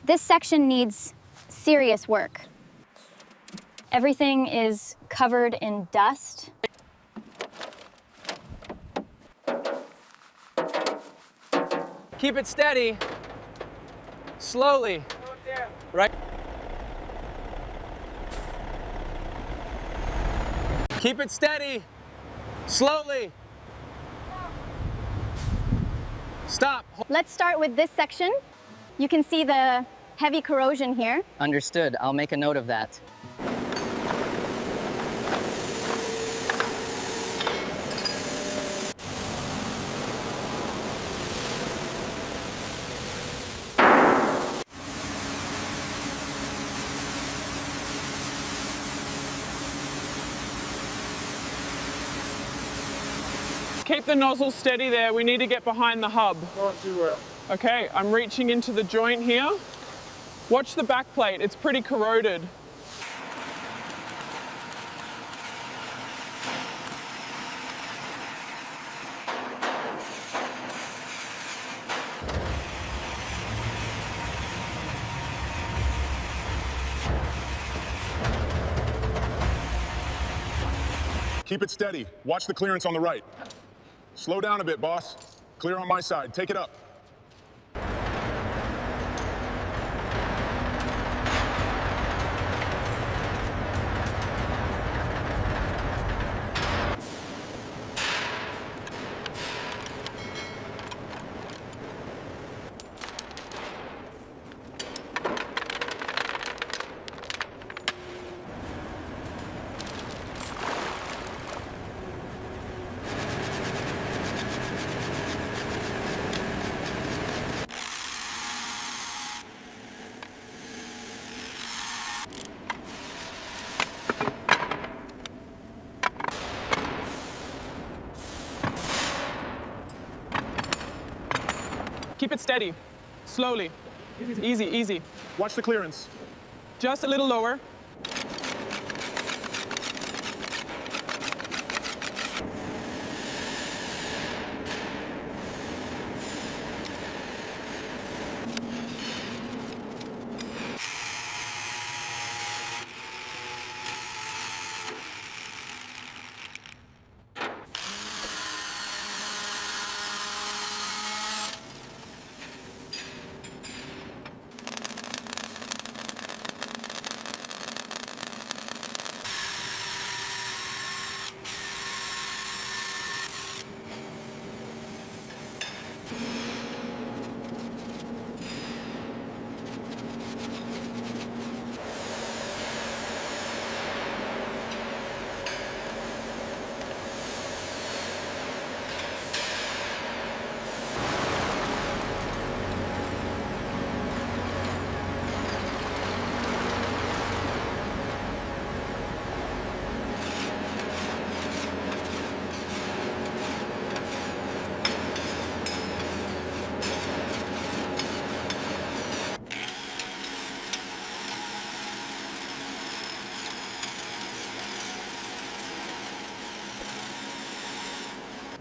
This section needs serious work. Everything is covered in dust. Keep it steady. Slowly. Right. Keep it steady. Slowly. Stop. Let's start with this section. You can see the heavy corrosion here. Understood. I'll make a note of that. Keep the nozzle steady there. We need to get behind the hub. Not too well. Okay, I'm reaching into the joint here. Watch the back plate, it's pretty corroded. Keep it steady. Watch the clearance on the right. Slow down a bit, boss. Clear on my side. Take it up. Keep it steady, slowly. Easy, easy. Watch the clearance. Just a little lower.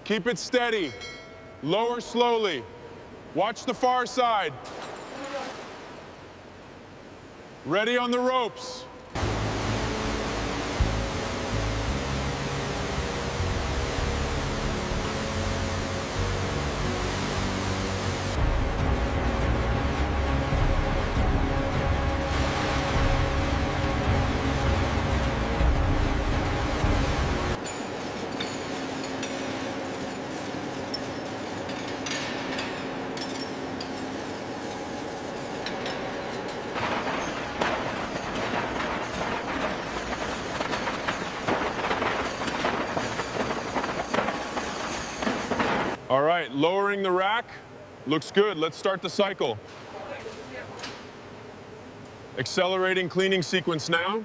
Keep it steady. Lower slowly. Watch the far side. Ready on the ropes. All right, lowering the rack. Looks good. Let's start the cycle. Accelerating cleaning sequence now.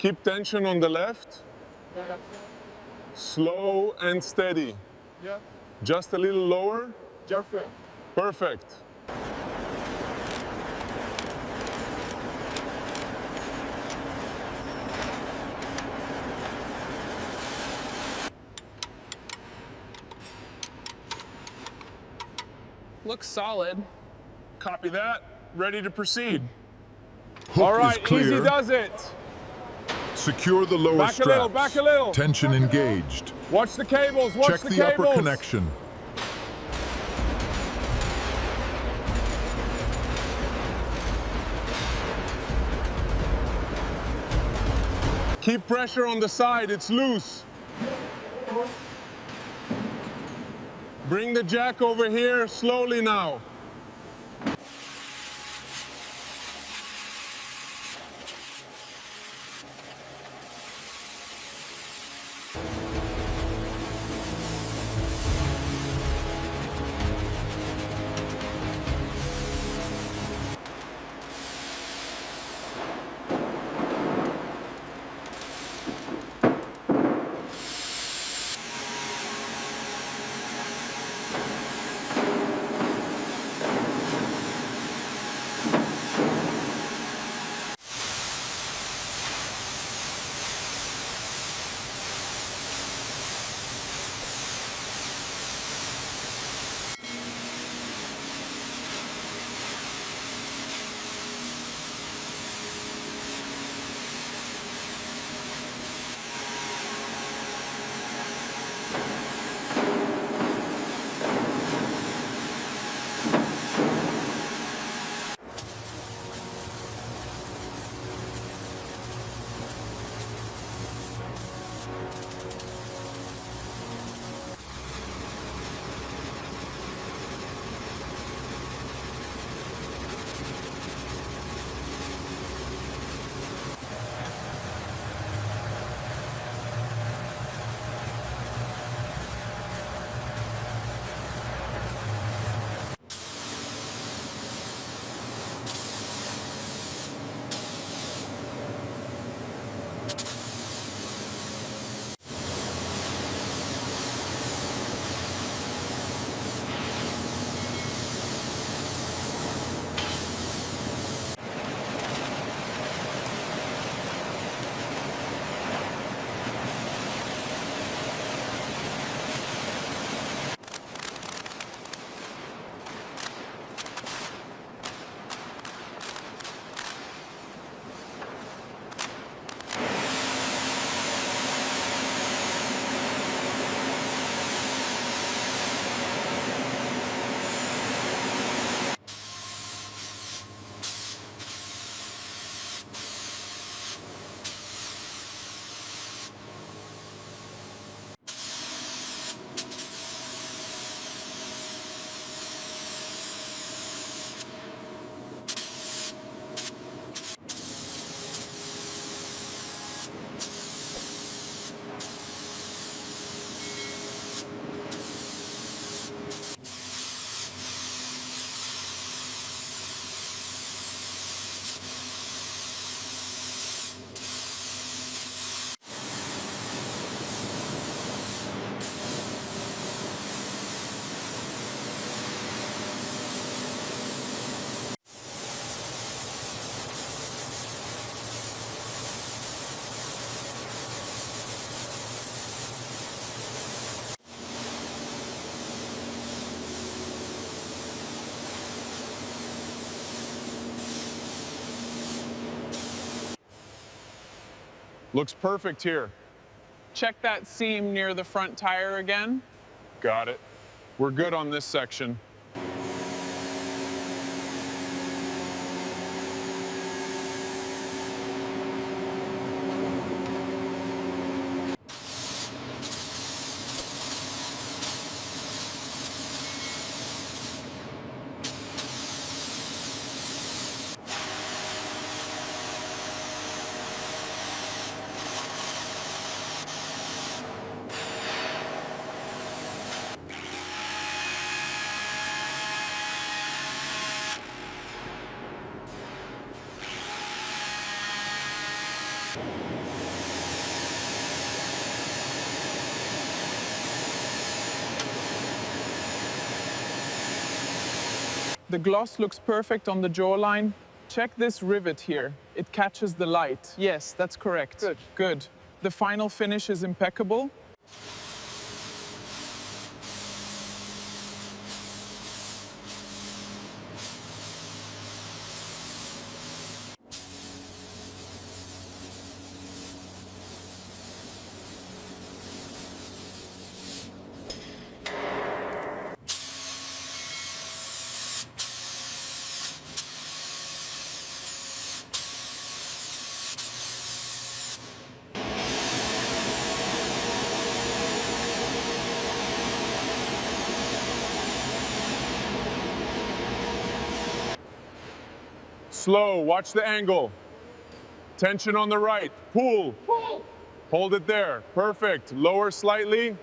Keep tension on the left. Slow and steady. Yeah. Just a little lower. Perfect. Perfect. Looks solid. Copy that. Ready to proceed. Hook All right, is clear. easy does it. Secure the lower Back a straps. little, back a little. Tension engaged. Watch the cables, watch Check the the cables. upper connection. Keep pressure on the side, it's loose. Bring the jack over here slowly now. Looks perfect here. Check that seam near the front tire again. Got it. We're good on this section. The gloss looks perfect on the jawline. Check this rivet here. It catches the light. Yes, that's correct. Good. Good. The final finish is impeccable. Slow, watch the angle. Tension on the right, pull. Hold it there, perfect. Lower slightly.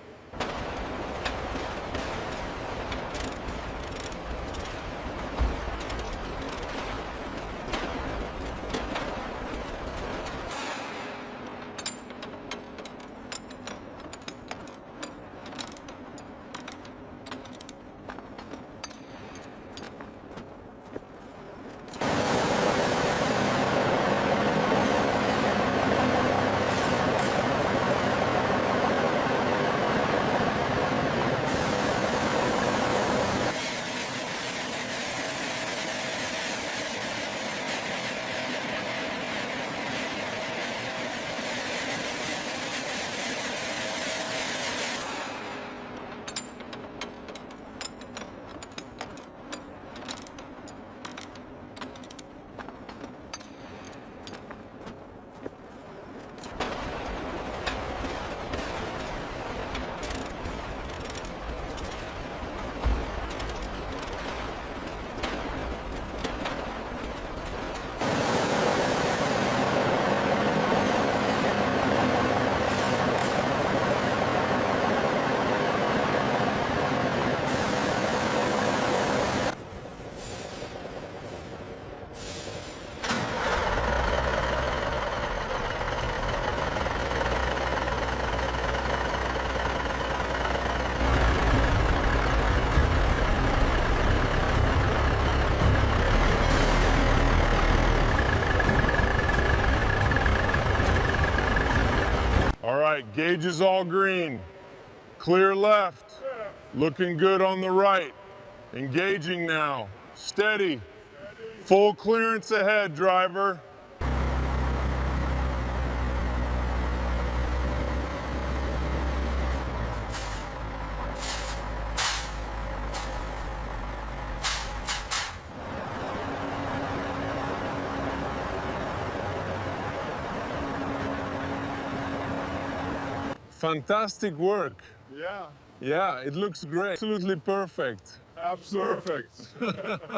All right, gauge is all green. Clear left. Looking good on the right. Engaging now. Steady. Full clearance ahead, driver. Fantastic work. Yeah, Yeah, it looks great. Absolutely perfect. absolutely perfect.